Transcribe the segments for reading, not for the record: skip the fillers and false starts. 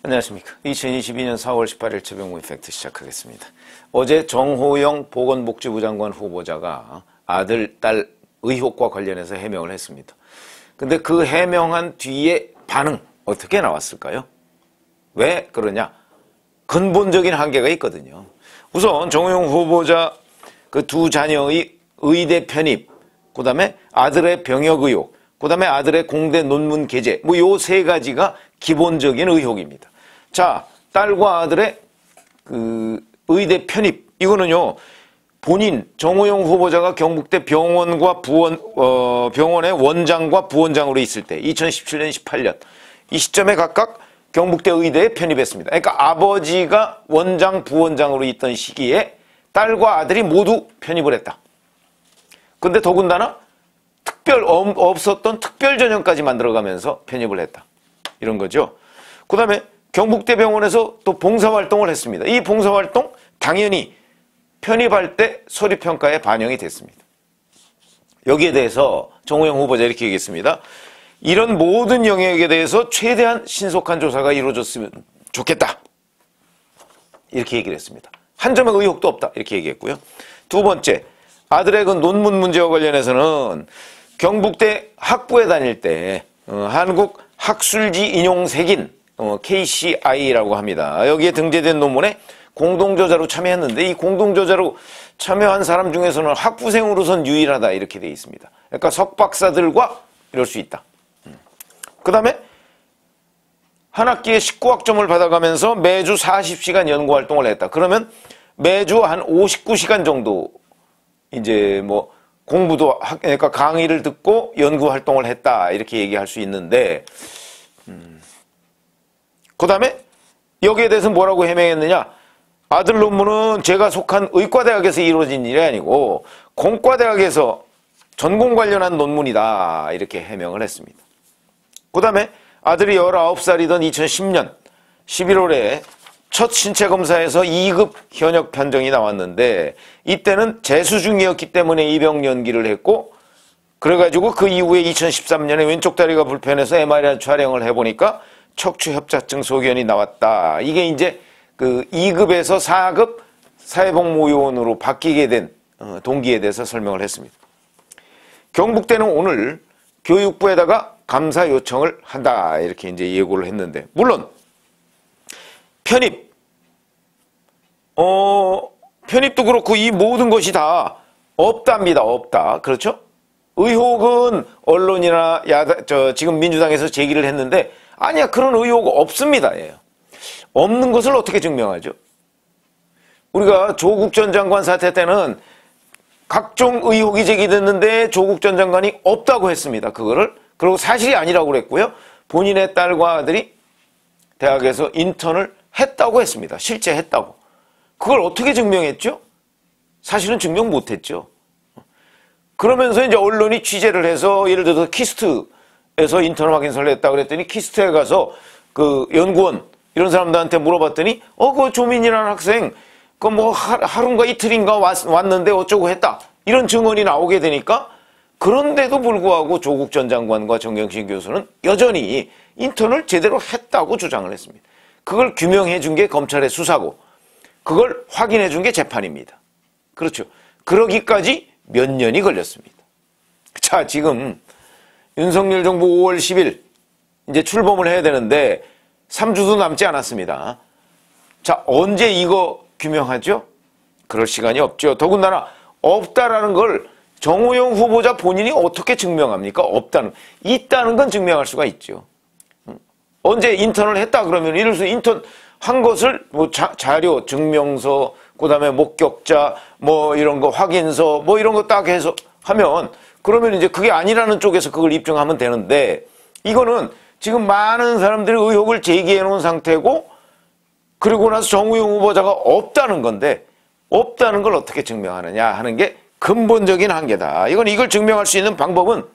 안녕하십니까. 2022년 4월 18일 최병무의 팩트 시작하겠습니다. 어제 정호영 보건복지부 장관 후보자가 아들, 딸 의혹과 관련해서 해명을 했습니다. 근데 그 해명한 뒤에 반응 어떻게 나왔을까요? 왜 그러냐? 근본적인 한계가 있거든요. 우선 정호영 후보자 그 두 자녀의 의대 편입, 그 다음에 아들의 병역 의혹, 그 다음에 아들의 공대 논문 게재, 뭐 요 세 가지가 기본적인 의혹입니다. 자, 딸과 아들의 그 의대 편입, 이거는요, 본인 정호영 후보자가 경북대 병원과 병원의 원장과 부원장으로 있을 때 2017년, 18년 이 시점에 각각 경북대 의대에 편입했습니다. 그러니까 아버지가 원장, 부원장으로 있던 시기에 딸과 아들이 모두 편입을 했다. 근데 더군다나 없었던 특별 전형까지 만들어가면서 편입을 했다. 이런 거죠. 그 다음에 경북대병원에서 또 봉사활동을 했습니다. 이 봉사활동 당연히 편입할 때 서류평가에 반영이 됐습니다. 여기에 대해서 정호영 후보자 이렇게 얘기했습니다. 이런 모든 영역에 대해서 최대한 신속한 조사가 이루어졌으면 좋겠다. 이렇게 얘기를 했습니다. 한 점의 의혹도 없다. 이렇게 얘기했고요. 두 번째, 아들의 그 논문 문제와 관련해서는 경북대 학부에 다닐 때 한국 학술지 인용색인 KCI라고 합니다. 여기에 등재된 논문에 공동저자로 참여했는데 이 공동저자로 참여한 사람 중에서는 학부생으로선 유일하다 이렇게 되어 있습니다. 그러니까 석박사들과 이럴 수 있다. 그 다음에 한 학기에 19학점을 받아가면서 매주 40시간 연구활동을 했다. 그러면 매주 한 59시간 정도 이제 뭐 공부도 그러니까 강의를 듣고 연구활동을 했다 이렇게 얘기할 수 있는데 그 다음에 여기에 대해서 뭐라고 해명했느냐. 아들 논문은 제가 속한 의과대학에서 이루어진 일이 아니고 공과대학에서 전공 관련한 논문이다 이렇게 해명을 했습니다. 그 다음에 아들이 19살이던 2010년 11월에 첫 신체검사에서 2급 현역 판정이 나왔는데 이때는 재수 중이었기 때문에 입영 연기를 했고 그래가지고 그 이후에 2013년에 왼쪽 다리가 불편해서 MRI 촬영을 해보니까 척추협자증 소견이 나왔다. 이게 이제 그 2급에서 4급 사회복무요원으로 바뀌게 된 동기에 대해서 설명을 했습니다. 경북대는 오늘 교육부에다가 감사 요청을 한다 이렇게 이제 예고를 했는데 물론 편입도 그렇고 이 모든 것이 다 없답니다. 없다. 그렇죠? 의혹은 언론이나 지금 민주당에서 제기를 했는데 아니야 그런 의혹 없습니다. 예. 없는 것을 어떻게 증명하죠? 우리가 조국 전 장관 사태 때는 각종 의혹이 제기됐는데 조국 전 장관이 없다고 했습니다. 그거를. 그리고 사실이 아니라고 그랬고요. 본인의 딸과 아들이 대학에서 인턴을 했다고 했습니다. 실제 했다고. 그걸 어떻게 증명했죠? 사실은 증명 못했죠. 그러면서 이제 언론이 취재를 해서 예를 들어서 키스트에서 인턴 확인서를 냈다고 그랬더니 키스트에 가서 그 연구원 이런 사람들한테 물어봤더니 그 조민이라는 학생 그 뭐 하루인가 이틀인가 왔는데 어쩌고 했다. 이런 증언이 나오게 되니까 그런데도 불구하고 조국 전 장관과 정경심 교수는 여전히 인턴을 제대로 했다고 주장을 했습니다. 그걸 규명해 준 게 검찰의 수사고 그걸 확인해 준 게 재판입니다. 그렇죠. 그러기까지 몇 년이 걸렸습니다. 자, 지금 윤석열 정부 5월 10일 이제 출범을 해야 되는데 3주도 남지 않았습니다. 자, 언제 이거 규명하죠? 그럴 시간이 없죠. 더군다나 없다라는 걸 정호영 후보자 본인이 어떻게 증명합니까? 없다는. 있다는 건 증명할 수가 있죠. 언제 인턴을 했다 그러면 이럴 수 인턴 한 것을 뭐 자료, 증명서, 그다음에 목격자, 뭐 이런 거 확인서, 뭐 이런 거 딱 해서 하면 그러면 이제 그게 아니라는 쪽에서 그걸 입증하면 되는데 이거는 지금 많은 사람들이 의혹을 제기해 놓은 상태고 그리고 나서 정호영 후보자가 없다는 건데 없다는 걸 어떻게 증명하느냐 하는 게 근본적인 한계다. 이걸 증명할 수 있는 방법은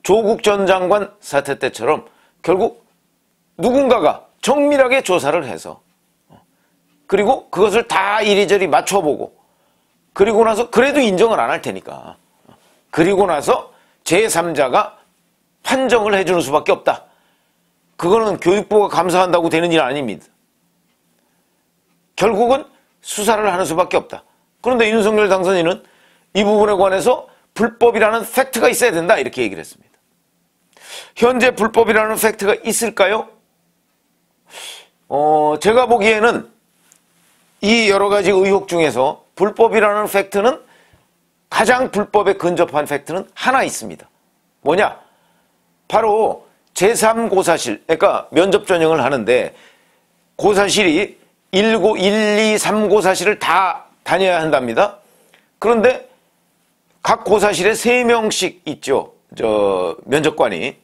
조국 전 장관 사태 때처럼 결국 누군가가 정밀하게 조사를 해서 그리고 그것을 다 이리저리 맞춰보고 그리고 나서 그래도 인정을 안 할 테니까 그리고 나서 제3자가 판정을 해주는 수밖에 없다. 그거는 교육부가 감사한다고 되는 일 아닙니다. 결국은 수사를 하는 수밖에 없다. 그런데 윤석열 당선인은 이 부분에 관해서 불법이라는 팩트가 있어야 된다 이렇게 얘기를 했습니다. 현재 불법이라는 팩트가 있을까요? 제가 보기에는 이 여러 가지 의혹 중에서 불법이라는 팩트는 가장 불법에 근접한 팩트는 하나 있습니다. 뭐냐? 바로 제3고사실, 그러니까 면접 전형을 하는데 고사실이 1, 2, 3고사실을 다 다녀야 한답니다. 그런데 각 고사실에 3명씩 있죠. 면접관이.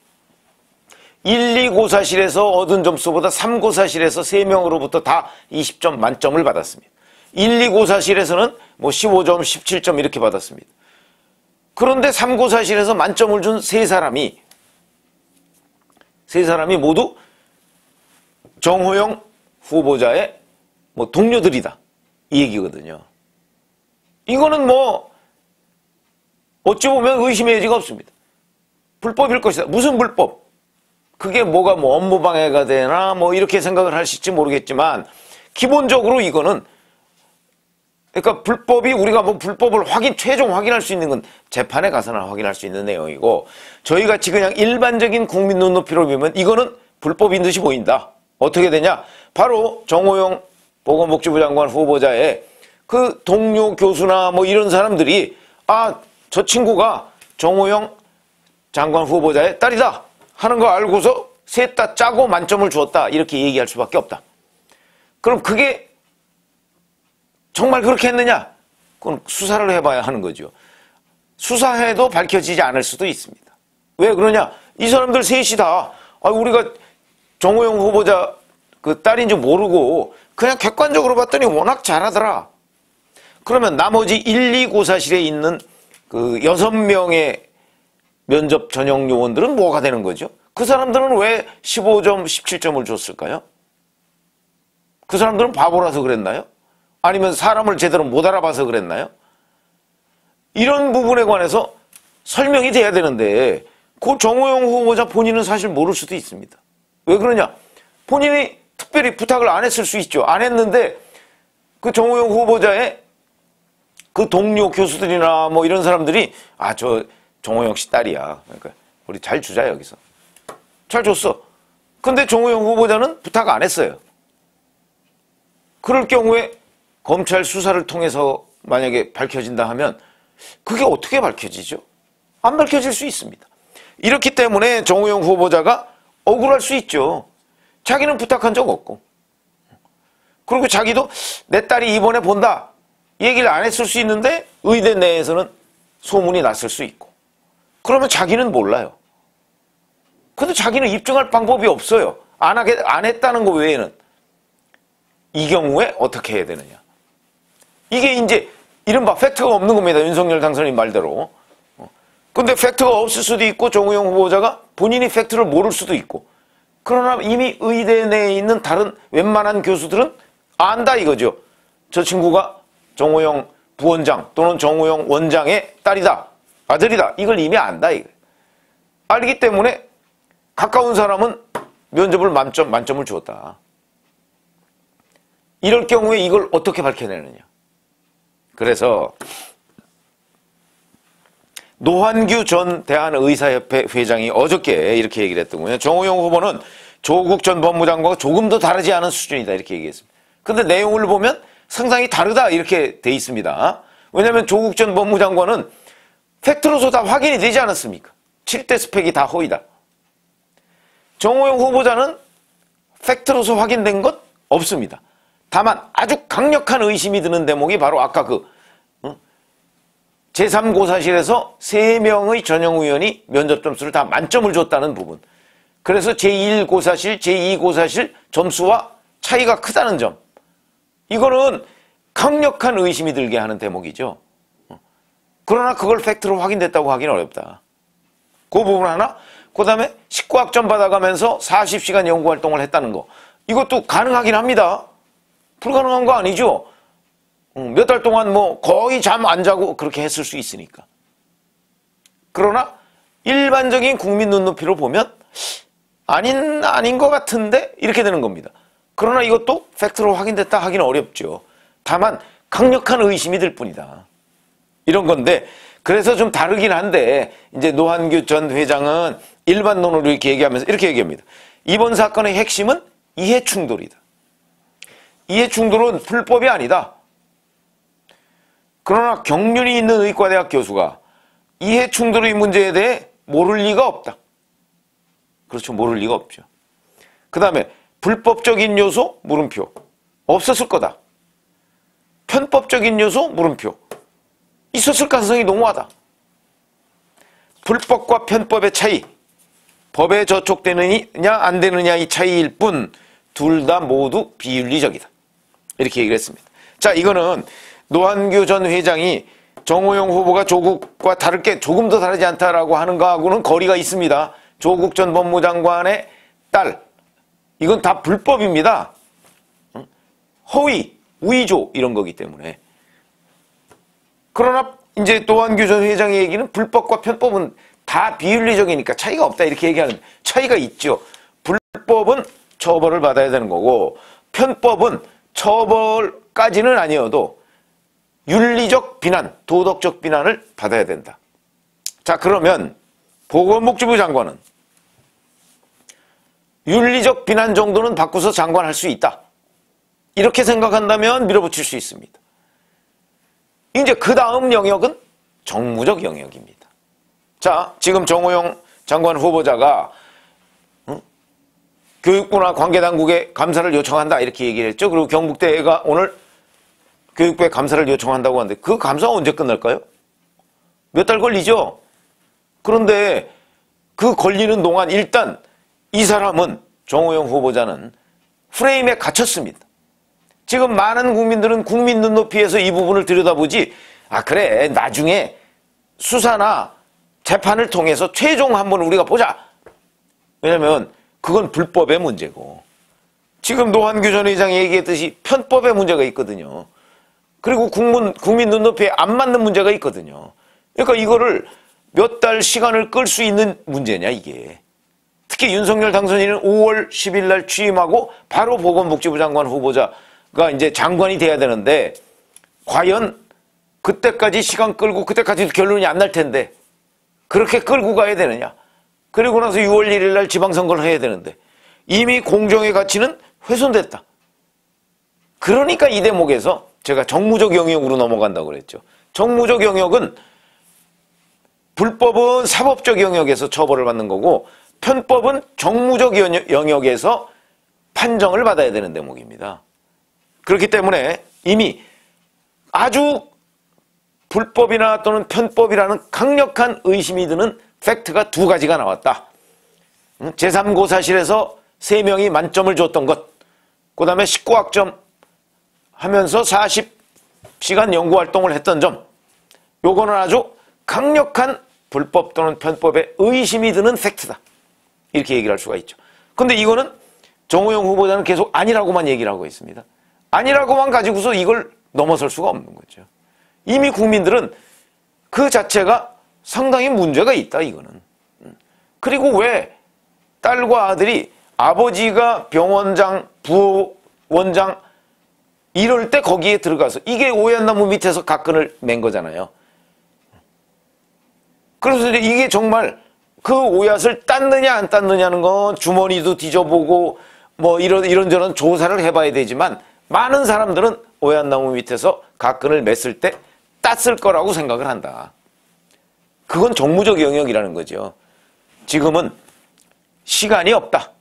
1, 2고사실에서 얻은 점수보다 3고사실에서 3명으로부터 다 20점 만점을 받았습니다. 1, 2고사실에서는 뭐 15점, 17점 이렇게 받았습니다. 그런데 3고사실에서 만점을 준 세 사람이 모두 정호영 후보자의 뭐 동료들이다. 이 얘기거든요. 이거는 뭐 어찌 보면 의심의 여지가 없습니다. 불법일 것이다. 무슨 불법? 그게 뭐가 뭐 업무방해가 되나 뭐 이렇게 생각을 하실지 모르겠지만 기본적으로 이거는 그러니까 불법이 우리가 뭐 불법을 최종 확인할 수 있는 건 재판에 가서나 확인할 수 있는 내용이고 저희같이 그냥 일반적인 국민 눈높이로 보면 이거는 불법인 듯이 보인다. 어떻게 되냐? 바로 정호영 보건복지부 장관 후보자의 그 동료 교수나 뭐 이런 사람들이 저 친구가 정호영 장관 후보자의 딸이다 하는 거 알고서 셋 다 짜고 만점을 주었다 이렇게 얘기할 수밖에 없다. 그럼 그게 정말 그렇게 했느냐? 그건 수사를 해봐야 하는 거죠. 수사해도 밝혀지지 않을 수도 있습니다. 왜 그러냐? 이 사람들 셋이 다 우리가 정호영 후보자 그 딸인 줄 모르고 그냥 객관적으로 봤더니 워낙 잘하더라. 그러면 나머지 1, 2고사실에 있는 그 6명의 면접 전형 요원들은 뭐가 되는 거죠? 그 사람들은 왜 15점, 17점을 줬을까요? 그 사람들은 바보라서 그랬나요? 아니면 사람을 제대로 못 알아봐서 그랬나요? 이런 부분에 관해서 설명이 돼야 되는데 그 정호영 후보자 본인은 사실 모를 수도 있습니다. 왜 그러냐? 본인이 특별히 부탁을 안 했을 수 있죠. 안 했는데 그 정호영 후보자의 그 동료 교수들이나 뭐 이런 사람들이 저 정호영 씨 딸이야. 그러니까 우리 잘 주자 여기서. 잘 줬어. 근데 정호영 후보자는 부탁 안 했어요. 그럴 경우에 검찰 수사를 통해서 만약에 밝혀진다 하면 그게 어떻게 밝혀지죠? 안 밝혀질 수 있습니다. 이렇기 때문에 정호영 후보자가 억울할 수 있죠. 자기는 부탁한 적 없고 그리고 자기도 내 딸이 이번에 본다 얘기를 안 했을 수 있는데 의대 내에서는 소문이 났을 수 있고 그러면 자기는 몰라요. 근데 자기는 입증할 방법이 없어요. 안 했다는 거 외에는. 이 경우에 어떻게 해야 되느냐. 이게 이제 이른바 팩트가 없는 겁니다. 윤석열 당선인 말대로. 근데 팩트가 없을 수도 있고 정호영 후보자가 본인이 팩트를 모를 수도 있고 그러나 이미 의대 내에 있는 다른 웬만한 교수들은 안다 이거죠. 저 친구가 정호영 부원장 또는 정호영 원장의 딸이다. 아들이다. 이걸 이미 안다 이거. 알기 때문에 가까운 사람은 면접을 만점을 주었다. 이럴 경우에 이걸 어떻게 밝혀내느냐. 그래서 노환규 전 대한의사협회 회장이 어저께 이렇게 얘기를 했던 거예요. 정호영 후보는 조국 전 법무장관과 조금 더 다르지 않은 수준이다 이렇게 얘기했습니다. 근데 내용을 보면 상당히 다르다 이렇게 돼 있습니다. 왜냐하면 조국 전 법무장관은 팩트로서 다 확인이 되지 않았습니까? 7대 스펙이 다 허위다. 정호영 후보자는 팩트로서 확인된 것 없습니다. 다만 아주 강력한 의심이 드는 대목이 바로 아까 제3고사실에서 3명의 전형의원이 면접 점수를 다 만점을 줬다는 부분. 그래서 제1고사실, 제2고사실 점수와 차이가 크다는 점. 이거는 강력한 의심이 들게 하는 대목이죠. 그러나 그걸 팩트로 확인됐다고 하기는 어렵다. 그 부분 하나. 그 다음에 19학점 받아가면서 40시간 연구활동을 했다는 거. 이것도 가능하긴 합니다. 불가능한 거 아니죠. 몇 달 동안 뭐 거의 잠 안 자고 그렇게 했을 수 있으니까. 그러나 일반적인 국민 눈높이로 보면 아닌 것 같은데 이렇게 되는 겁니다. 그러나 이것도 팩트로 확인됐다 하기는 어렵죠. 다만 강력한 의심이 들 뿐이다. 이런 건데, 그래서 좀 다르긴 한데 이제 노한규 전 회장은 일반론으로 이렇게 얘기하면서 이렇게 얘기합니다. 이번 사건의 핵심은 이해 충돌이다. 이해 충돌은 불법이 아니다. 그러나 경륜이 있는 의과대학 교수가 이해 충돌의 문제에 대해 모를 리가 없다. 그렇죠. 모를 리가 없죠. 그 다음에 불법적인 요소 물음표. 없었을 거다. 편법적인 요소 물음표. 있었을 가능성이 농후하다. 불법과 편법의 차이. 법에 저촉되느냐 안 되느냐의 차이일 뿐 둘 다 모두 비윤리적이다. 이렇게 얘기를 했습니다. 자, 이거는 노한규 전 회장이 정호영 후보가 조국과 다를 게 조금 더 다르지 않다라고 하는 거하고는 거리가 있습니다. 조국 전 법무장관의 딸. 이건 다 불법입니다. 허위, 위조 이런 거기 때문에. 그러나 이제 노한규 전 회장의 얘기는 불법과 편법은 다 비윤리적이니까 차이가 없다 이렇게 얘기하는 차이가 있죠. 불법은 처벌을 받아야 되는 거고 편법은 처벌까지는 아니어도 윤리적 비난, 도덕적 비난을 받아야 된다. 자, 그러면 보건복지부 장관은 윤리적 비난 정도는 받고서 장관할 수 있다. 이렇게 생각한다면 밀어붙일 수 있습니다. 이제 그 다음 영역은 정무적 영역입니다. 자, 지금 정호영 장관 후보자가 교육부나 관계당국에 감사를 요청한다 이렇게 얘기를 했죠. 그리고 경북대가 오늘 교육부에 감사를 요청한다고 하는데 그 감사가 언제 끝날까요? 몇 달 걸리죠? 그런데 그 걸리는 동안 일단 이 사람은 정호영 후보자는 프레임에 갇혔습니다. 지금 많은 국민들은 국민 눈높이에서 이 부분을 들여다보지 아 그래 나중에 수사나 재판을 통해서 최종 한번 우리가 보자. 왜냐면 그건 불법의 문제고 지금 노한규 전 회장이 얘기했듯이 편법의 문제가 있거든요. 그리고 국민 눈높이에 안 맞는 문제가 있거든요. 그러니까 이거를 몇 달 시간을 끌 수 있는 문제냐 이게. 특히 윤석열 당선인은 5월 10일 날 취임하고 바로 보건복지부 장관 후보자가 이제 장관이 돼야 되는데 과연 그때까지 시간 끌고 그때까지도 결론이 안 날 텐데 그렇게 끌고 가야 되느냐. 그리고 나서 6월 1일 날 지방선거를 해야 되는데 이미 공정의 가치는 훼손됐다. 그러니까 이 대목에서 제가 정무적 영역으로 넘어간다고 그랬죠. 정무적 영역은 불법은 사법적 영역에서 처벌을 받는 거고 편법은 정무적 영역에서 판정을 받아야 되는 대목입니다. 그렇기 때문에 이미 아주 불법이나 또는 편법이라는 강력한 의심이 드는 팩트가 두 가지가 나왔다. 제3고사실에서 3명이 만점을 줬던 것, 그 다음에 19학점 하면서 40시간 연구활동을 했던 점, 요거는 아주 강력한 불법 또는 편법에 의심이 드는 팩트다. 이렇게 얘기를 할 수가 있죠. 근데 이거는 정호영 후보자는 계속 아니라고만 얘기를 하고 있습니다. 아니라고만 가지고서 이걸 넘어설 수가 없는 거죠. 이미 국민들은 그 자체가 상당히 문제가 있다, 이거는. 그리고 왜 딸과 아들이 아버지가 병원장, 부원장 이럴 때 거기에 들어가서 이게 오얏나무 밑에서 각근을 맨 거잖아요. 그래서 이제 이게 정말 그 오얏을 땄느냐 안 땄느냐는 건 주머니도 뒤져보고 뭐 이런저런 조사를 해봐야 되지만 많은 사람들은 오얏나무 밑에서 각근을 맸을 때 땄을 거라고 생각을 한다. 그건 정무적 영역이라는 거죠. 지금은 시간이 없다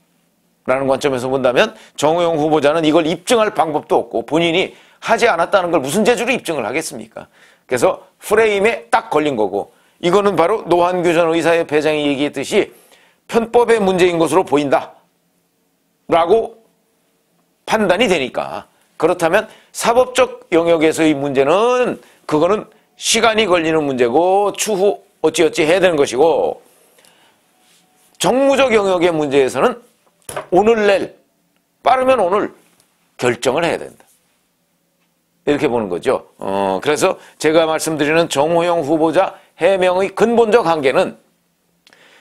라는 관점에서 본다면 정호영 후보자는 이걸 입증할 방법도 없고 본인이 하지 않았다는 걸 무슨 재주로 입증을 하겠습니까? 그래서 프레임에 딱 걸린 거고 이거는 바로 노한규 전 의사의 회장이 얘기했듯이 편법의 문제인 것으로 보인다 라고 판단이 되니까 그렇다면 사법적 영역에서의 문제는 그거는 시간이 걸리는 문제고 추후 어찌어찌 해야 되는 것이고 정무적 영역의 문제에서는 오늘 내일 빠르면 오늘 결정을 해야 된다. 이렇게 보는 거죠. 그래서 제가 말씀드리는 정호영 후보자 해명의 근본적 한계는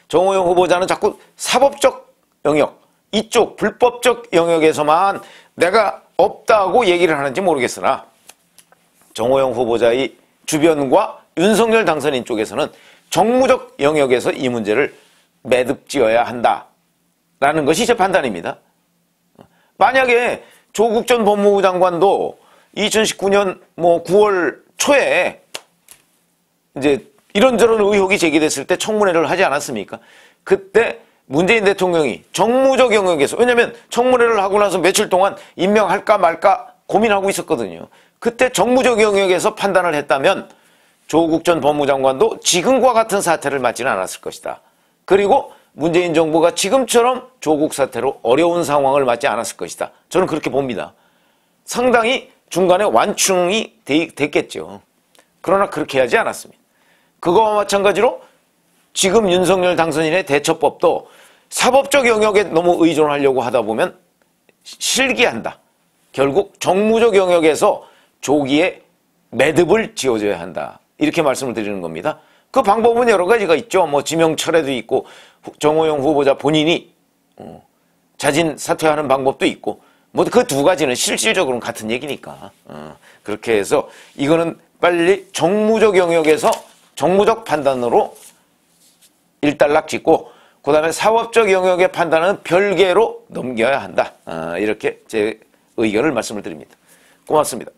정호영 후보자는 자꾸 사법적 영역, 이쪽 불법적 영역에서만 내가 없다고 얘기를 하는지 모르겠으나 정호영 후보자의 주변과 윤석열 당선인 쪽에서는 정무적 영역에서 이 문제를 매듭지어야 한다라는 것이 제 판단입니다. 만약에 조국 전 법무부 장관도 2019년 9월 초에 이제 이런저런 의혹이 제기됐을 때 청문회를 하지 않았습니까? 그때 문재인 대통령이 정무적 영역에서, 왜냐하면 청문회를 하고 나서 며칠 동안 임명할까 말까 고민하고 있었거든요. 그때 정무적 영역에서 판단을 했다면 조국 전 법무장관도 지금과 같은 사태를 맞지는 않았을 것이다. 그리고 문재인 정부가 지금처럼 조국 사태로 어려운 상황을 맞지 않았을 것이다. 저는 그렇게 봅니다. 상당히 중간에 완충이 됐겠죠. 그러나 그렇게 하지 않았습니다. 그거와 마찬가지로 지금 윤석열 당선인의 대처법도 사법적 영역에 너무 의존하려고 하다 보면 실기한다. 결국 정무적 영역에서 조기에 매듭을 지어줘야 한다. 이렇게 말씀을 드리는 겁니다. 그 방법은 여러 가지가 있죠. 지명 철회도 있고 정호영 후보자 본인이 자진 사퇴하는 방법도 있고 그 두 가지는 실질적으로는 같은 얘기니까 그렇게 해서 이거는 빨리 정무적 영역에서 정무적 판단으로 일단락 짓고 그 다음에 사법적 영역의 판단은 별개로 넘겨야 한다. 이렇게 제 의견을 말씀을 드립니다. 고맙습니다.